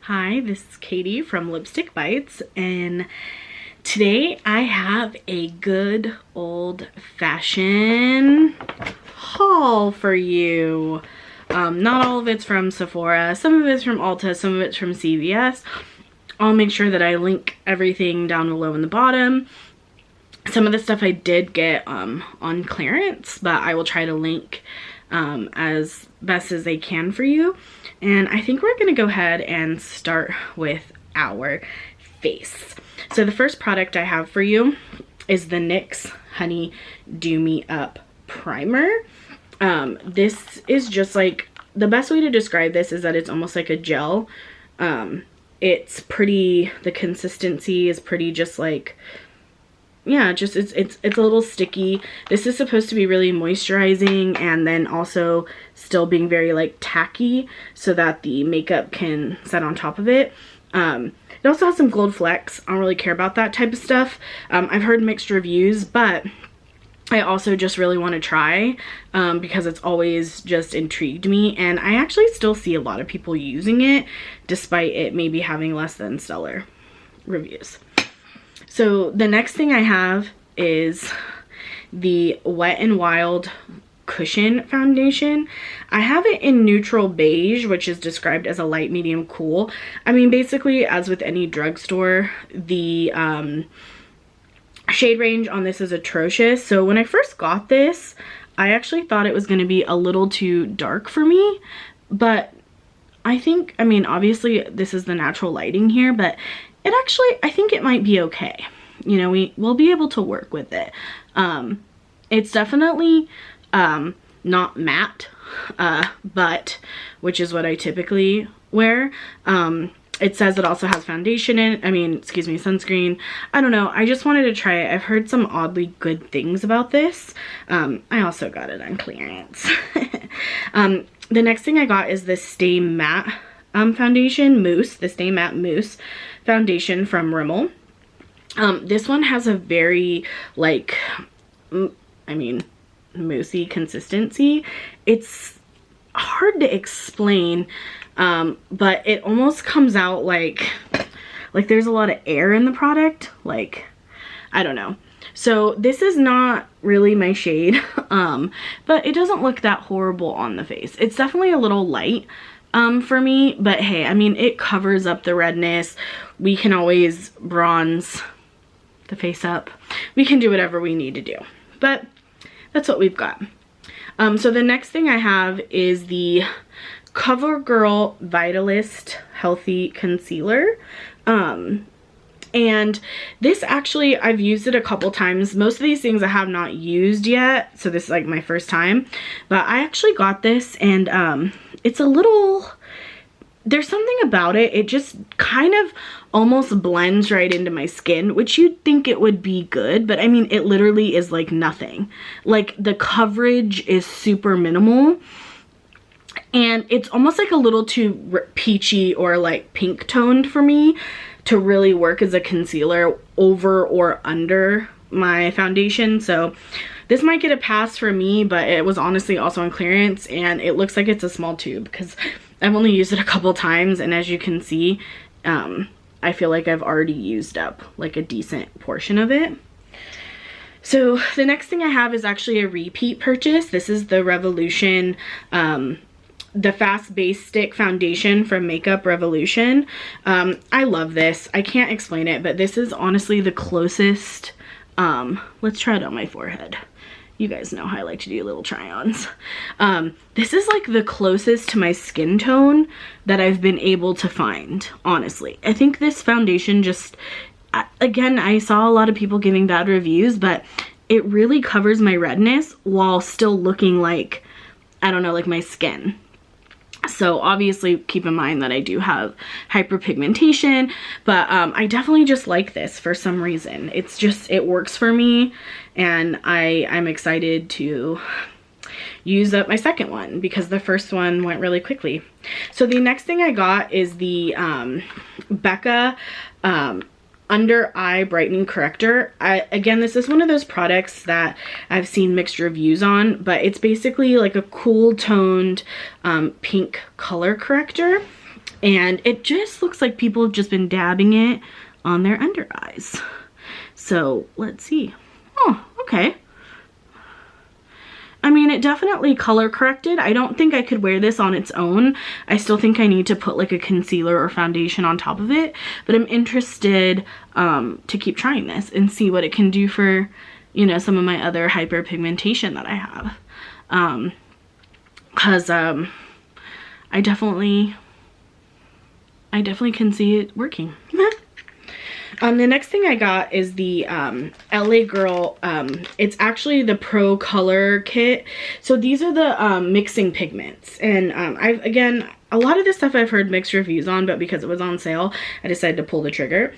Hi, this is Katie from Lipstick Bites, and today I have a good old-fashioned haul for you. Not all of it's from Sephora, some of it's from Ulta, some of it's from CVS. I'll make sure that I link everything down below in the bottom. Some of the stuff I did get on clearance, but I will try to link as best as I can for you. And I think we're gonna go ahead and start with our face. So the first product I have for you is the NYX Honey Dew Me Up Primer. This is just like, the best way to describe this is that it's almost like a gel. It's pretty, the consistency is pretty just like, yeah, just it's a little sticky. This is supposed to be really moisturizing and then also still being very like tacky so that the makeup can set on top of it. It also has some gold flecks. I don't really care about that type of stuff. I've heard mixed reviews, but I also just really want to try because it's always just intrigued me, and I actually still see a lot of people using it despite it maybe having less than stellar reviews. So the next thing I have is the Wet n Wild Cushion Foundation. I have it in neutral beige, which is described as a light medium cool. I mean, basically, as with any drugstore, the shade range on this is atrocious. So when I first got this, I actually thought it was going to be a little too dark for me, but I think, I mean, obviously this is the natural lighting here, but it actually, I think it might be okay. You know, we'll be able to work with it. It's definitely not matte, but which is what I typically wear. It says it also has foundation in it. I mean, excuse me, sunscreen. I don't know. I just wanted to try it. I've heard some oddly good things about this. I also got it on clearance. The next thing I got is the Stay Matte foundation mousse, the Stay Matte Mousse foundation from Rimmel. This one has a very like, I mean, moussey consistency. It's hard to explain, but it almost comes out like there's a lot of air in the product. Like, I don't know. So this is not really my shade, but it doesn't look that horrible on the face. It's definitely a little light for me, but hey, I mean, it covers up the redness. We can always bronze the face up. We can do whatever we need to do, but that's what we've got. So the next thing I have is the CoverGirl Vitalist Healthy Concealer. And this actually, I've used it a couple times. Most of these things I have not used yet, so this is like my first time. But I actually got this, and it's a little, there's something about it. It just kind of almost blends right into my skin, which you'd think it would be good, but I mean, it literally is like nothing. Like, the coverage is super minimal, and it's almost like a little too peachy or like pink toned for me to really work as a concealer over or under my foundation. So this might get a pass for me, but it was honestly also on clearance, and it looks like it's a small tube because I've only used it a couple times, and as you can see, I feel like I've already used up like a decent portion of it. So the next thing I have is actually a repeat purchase. This is the Revolution, the Fast Base Stick Foundation from Makeup Revolution. I love this. I can't explain it, but this is honestly the closest, let's try it on my forehead. You guys know how I like to do little try-ons. This is like the closest to my skin tone that I've been able to find, honestly. I think this foundation just, again, I saw a lot of people giving bad reviews, but it really covers my redness while still looking like, I don't know, like my skin. So obviously keep in mind that I do have hyperpigmentation, but I definitely just like this for some reason. It's just, it works for me, and I'm excited to use up my second one because the first one went really quickly. So the next thing I got is the Becca under eye brightening corrector. Again, this is one of those products that I've seen mixed reviews on, but it's basically like a cool toned pink color corrector. And it just looks like people have just been dabbing it on their under eyes. So let's see. Oh, okay. I mean, it definitely color corrected. I don't think I could wear this on its own. I still think I need to put like a concealer or foundation on top of it, but I'm interested to keep trying this and see what it can do for, you know, some of my other hyperpigmentation that I have. Cause I definitely can see it working. The next thing I got is the LA Girl, it's actually the Pro Color Kit. So these are the mixing pigments. And again, a lot of this stuff I've heard mixed reviews on, but because it was on sale, I decided to pull the trigger.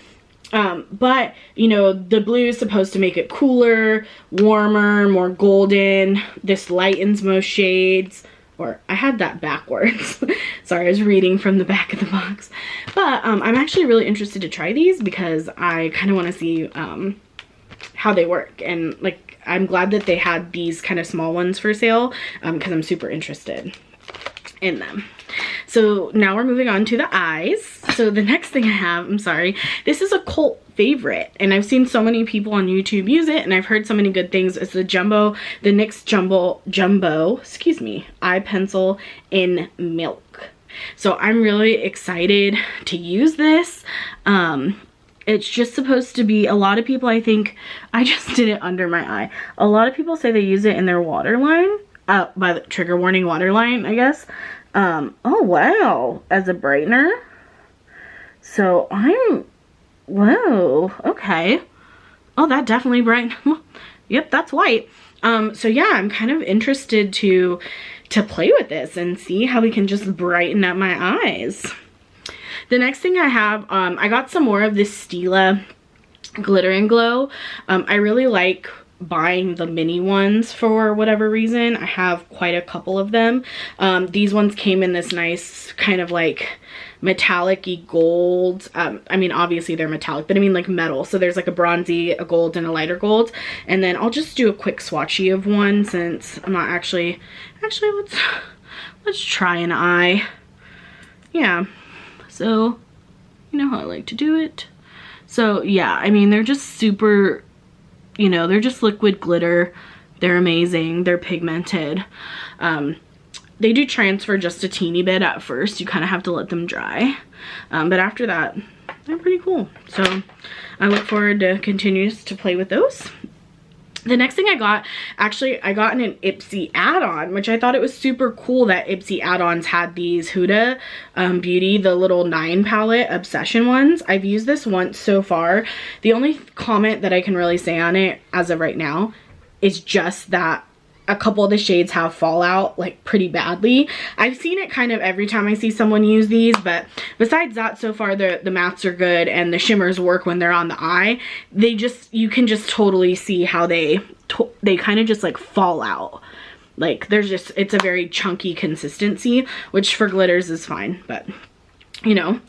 But, you know, the blue is supposed to make it cooler, warmer, more golden. This lightens most shades. Or I had that backwards. Sorry, I was reading from the back of the box. But I'm actually really interested to try these because I kind of want to see how they work. And like, I'm glad that they had these kind of small ones for sale because I'm super interested in them. So now we're moving on to the eyes. So the next thing I have, I'm sorry, this is a cult favorite and I've seen so many people on YouTube use it and I've heard so many good things. It's the NYX Jumbo, excuse me, eye pencil in milk. So I'm really excited to use this. It's just supposed to be, a lot of people, I think, I just did it under my eye. A lot of people say they use it in their waterline, by the trigger warning waterline, I guess. Oh wow, as a brightener. So whoa, okay. Oh, that definitely brightened. Yep, that's white. So yeah, I'm kind of interested to play with this and see how we can just brighten up my eyes. The next thing I have, I got some more of this Stila Glitter and Glow. I really like buying the mini ones for whatever reason. I have quite a couple of them. These ones came in this nice kind of like metallic-y gold. I mean, obviously they're metallic, but I mean like metal. So there's like a bronzy, a gold, and a lighter gold. And then I'll just do a quick swatchy of one since I'm not actually let's try an eye. Yeah. So, you know how I like to do it. So yeah, I mean, they're just super, you know, they're just liquid glitter. They're amazing. They're pigmented. They do transfer just a teeny bit at first. You kind of have to let them dry. But after that, they're pretty cool. So I look forward to continuing to play with those. The next thing I got, actually, I got in an Ipsy add-on, which I thought it was super cool that Ipsy add-ons had these Huda Beauty, the little 9 palette Obsession ones. I've used this once so far. The only comment that I can really say on it as of right now is just that a couple of the shades have fallout like pretty badly. I've seen it kind of every time I see someone use these, but besides that, so far the mattes are good and the shimmers work when they're on the eye. They just, you can just totally see how they kind of just like fall out. Like there's just, it's a very chunky consistency, which for glitters is fine, but you know.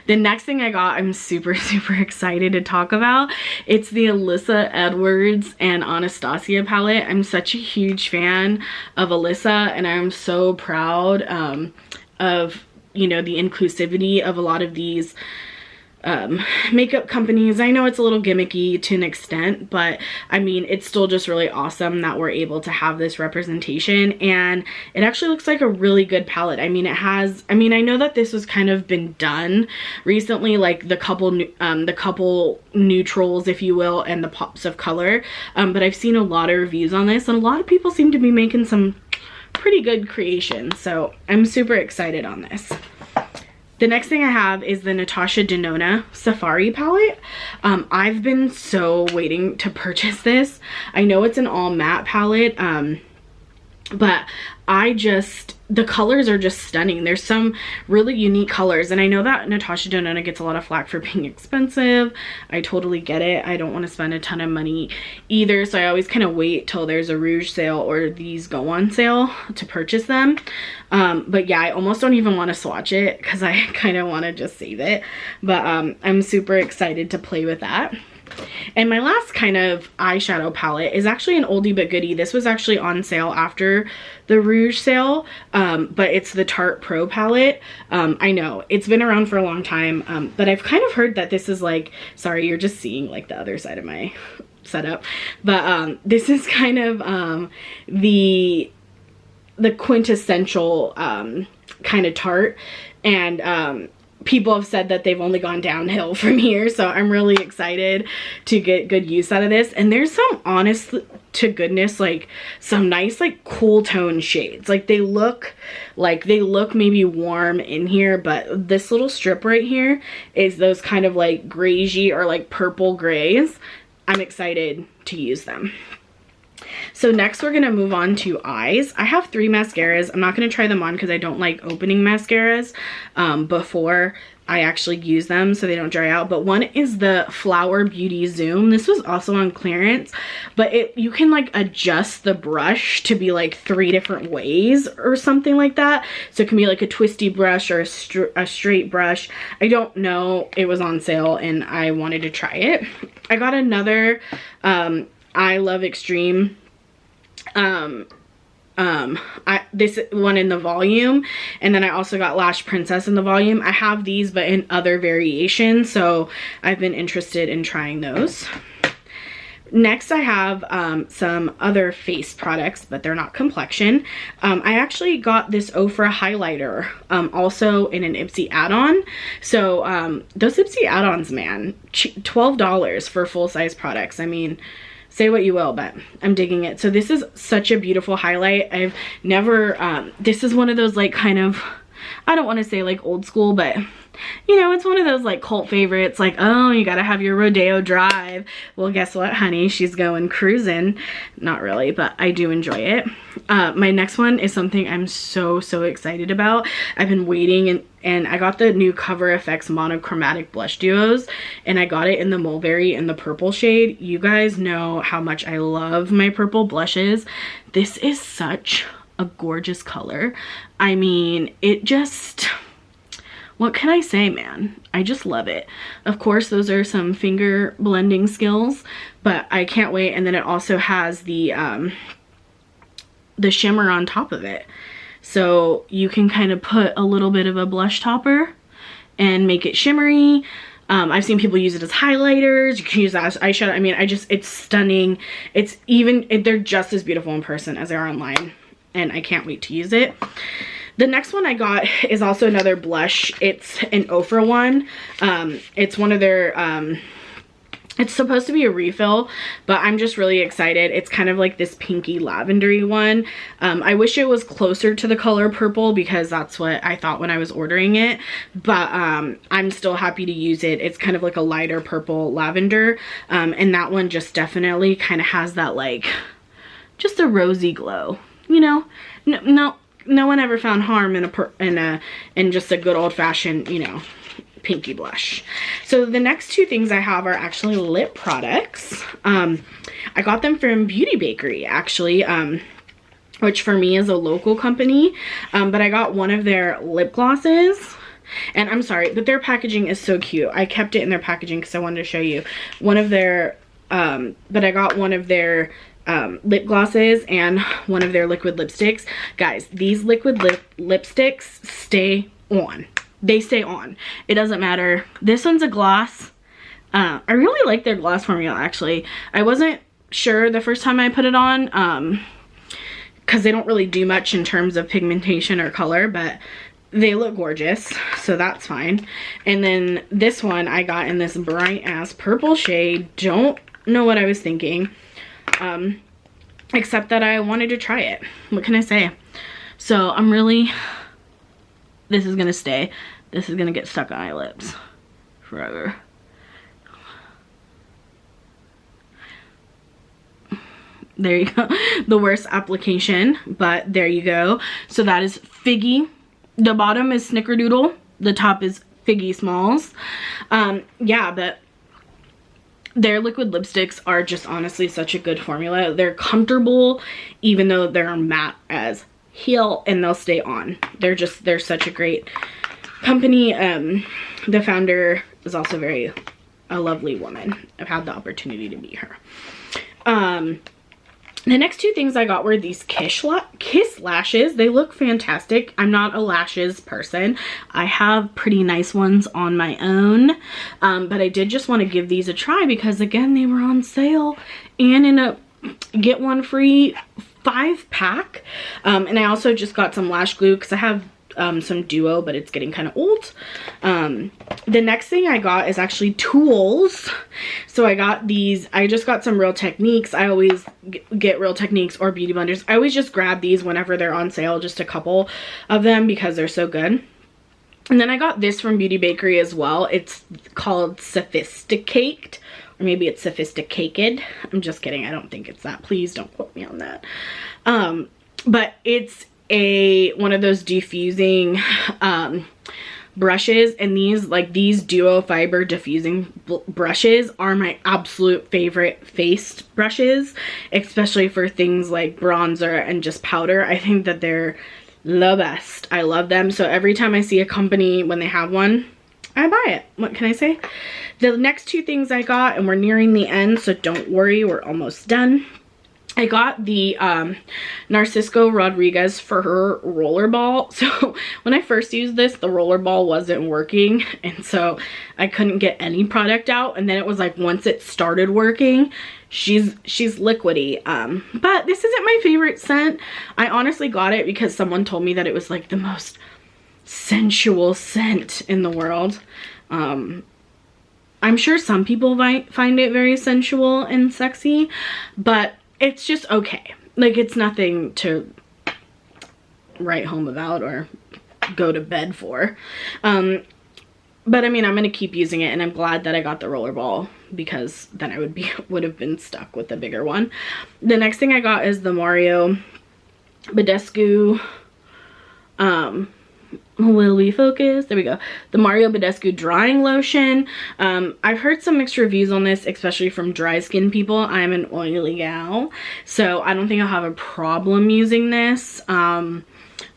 The next thing I got, I'm super excited to talk about. It's the Alyssa Edwards and Anastasia palette. I'm such a huge fan of Alyssa and I'm so proud of, you know, the inclusivity of a lot of these makeup companies. I know it's a little gimmicky to an extent, but I mean, it's still just really awesome that we're able to have this representation, and it actually looks like a really good palette. I mean, it has, I mean, I know that this was kind of been done recently, like the couple neutrals, if you will, and the pops of color, but I've seen a lot of reviews on this and a lot of people seem to be making some pretty good creations, so I'm super excited on this. The next thing I have is the Natasha Denona Safari palette. I've been so waiting to purchase this. I know it's an all matte palette, but the colors are just stunning. There's some really unique colors, and I know that Natasha Denona gets a lot of flack for being expensive. I totally get it. I don't want to spend a ton of money either, so I always kind of wait till there's a Rouge sale or these go on sale to purchase them. But yeah, I almost don't even want to swatch it because I kind of want to just save it. But I'm super excited to play with that. And my last kind of eyeshadow palette is actually an oldie but goodie. This was actually on sale after the Rouge sale, but it's the Tarte Pro palette. I know it's been around for a long time, but I've kind of heard that this is like, sorry, you're just seeing like the other side of my setup, but this is kind of the quintessential kind of Tarte, and people have said that they've only gone downhill from here, so I'm really excited to get good use out of this. And there's some, honest to goodness, like some nice like cool tone shades. Like they look maybe warm in here, but this little strip right here is those kind of like greysy or like purple grays. I'm excited to use them. So next we're gonna move on to eyes. I have 3 mascaras. I'm not gonna try them on because I don't like opening mascaras before I actually use them so they don't dry out. But one is the Flower Beauty Zoom. This was also on clearance, but you can like adjust the brush to be like 3 different ways or something like that. So it can be like a twisty brush or a straight brush. I don't know. It was on sale and I wanted to try it. I got another I Love Extreme this one in the volume, and then I also got Lash Princess in the volume. I have these but in other variations, so I've been interested in trying those. Next I have some other face products, but they're not complexion. I actually got this Ofra highlighter also in an Ipsy add-on. So those Ipsy add-ons, man, $12 for full-size products. I mean, say what you will, but I'm digging it. So this is such a beautiful highlight. I've never, this is one of those like kind of, I don't want to say like old school, but you know, it's one of those like cult favorites, like, oh, you gotta have your Rodeo Drive. Well, guess what, honey? She's going cruising. Not really, but I do enjoy it. My next one is something I'm so excited about. I've been waiting, and I got the new CoverFX-Monochromatic blush duos, and I got it in the Mulberry and the purple shade. You guys know how much I love my purple blushes. This is such a gorgeous color. I mean, it just, what can I say, man? I just love it. Of course, those are some finger blending skills, but I can't wait. And then it also has the shimmer on top of it. So you can kind of put a little bit of a blush topper and make it shimmery. I've seen people use it as highlighters. You can use that as eyeshadow. I mean, it's stunning. It's even, they're just as beautiful in person as they are online. And I can't wait to use it. The next one I got is also another blush. It's an Ofra one. It's one of their, it's supposed to be a refill, but I'm just really excited. It's kind of like this pinky lavendery one. I wish it was closer to the color purple because that's what I thought when I was ordering it, but I'm still happy to use it. It's kind of like a lighter purple lavender, and that one just definitely kind of has that like, just a rosy glow, you know? No one ever found harm in just a good old-fashioned, you know, pinky blush. So the next 2 things I have are actually lip products. I got them from Beauty Bakerie, actually, which for me is a local company, but I got one of their lip glosses. And I'm sorry, but their packaging is so cute. I kept it in their packaging because I wanted to show you one of their, but I got one of their lip glosses and one of their liquid lipsticks. Guys, these liquid lipsticks stay on. They stay on. It doesn't matter. This one's a gloss. I really like their gloss formula, actually. I wasn't sure the first time I put it on because they don't really do much in terms of pigmentation or color, but they look gorgeous, so that's fine. And then this one I got in this bright ass purple shade. Don't know what I was thinking. Except that I wanted to try it. What can I say? So I'm really, this is gonna stay. This is gonna get stuck on my lips forever. There you go. The worst application, but there you go. So that is Figgie. The bottom is Snickerdoodle. The top is Figgie Smalls. Yeah, but their liquid lipsticks are just honestly such a good formula. They're comfortable, even though they're matte as hell, and they'll stay on. They're such a great company. The founder is also very a lovely woman. I've had the opportunity to meet her. The next two things I got were these Kiss lashes. They look fantastic. I'm not a lashes person. I have pretty nice ones on my own, but I did just want to give these a try because, again, they were on sale and in a get one free 5-pack. And I also just got some lash glue because I have some Duo, but it's getting kind of old. The next thing I got is actually tools. So I got these. I just got some Real Techniques. I always get Real Techniques or Beauty Blenders. I always just grab these whenever they're on sale, just a couple of them because they're so good. And then I got this from Beauty Bakerie as well. It's called Sophisticate, or maybe it's Sophisticated. I'm just kidding. I don't think it's that. Please don't quote me on that. But it's one of those diffusing brushes, and these Duo Fiber diffusing brushes are my absolute favorite face brushes, especially for things like bronzer and just powder. I think that they're the best. I love them. So every time I see a company when they have one, I buy it. What can I say? The next two things I got, and we're nearing the end, so don't worry, we're almost done. I got the Narcisco Rodriguez for her rollerball. So when I first used this, the rollerball wasn't working, and so I couldn't get any product out. And then it was like once it started working, she's liquidy. But this isn't my favorite scent. I honestly got it because someone told me that it was like the most sensual scent in the world. I'm sure some people might find it very sensual and sexy, but it's just okay. Like, it's nothing to write home about or go to bed for. But I mean, I'm gonna keep using it, and I'm glad that I got the rollerball because then I would have been stuck with the bigger one. The next thing I got is the Mario Badescu, will we focus? There we go. The Mario Badescu drying lotion. I've heard some mixed reviews on this, especially from dry skin people. I'm an oily gal, so I don't think I'll have a problem using this. But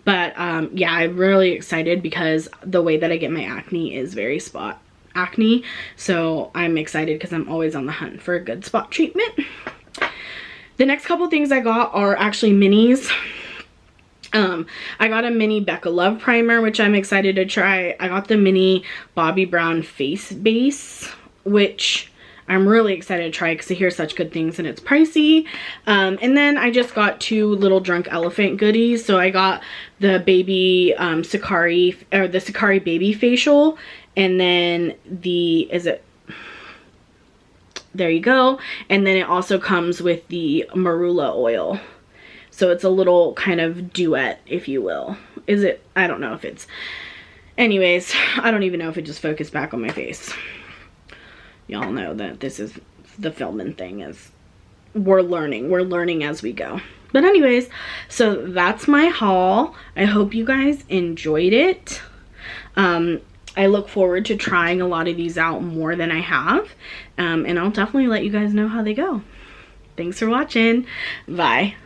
yeah, I'm really excited because the way that I get my acne is very spot acne. So I'm excited because I'm always on the hunt for a good spot treatment. The next couple things I got are actually minis. I got a mini Becca Love primer, which I'm excited to try. I got the mini Bobbi Brown face base, which I'm really excited to try because I hear such good things and it's pricey. And then I just got two little Drunk Elephant goodies. So I got the baby Sakari, or the Sakari baby facial, and then there you go. And then it also comes with the marula oil. So it's a little kind of duet, if you will. I don't know if it's, anyways, I don't even know if it just focused back on my face. Y'all know that this is the filming thing, is we're learning as we go. But anyways, so that's my haul. I hope you guys enjoyed it. I look forward to trying a lot of these out more than I have. And I'll definitely let you guys know how they go. Thanks for watching. Bye.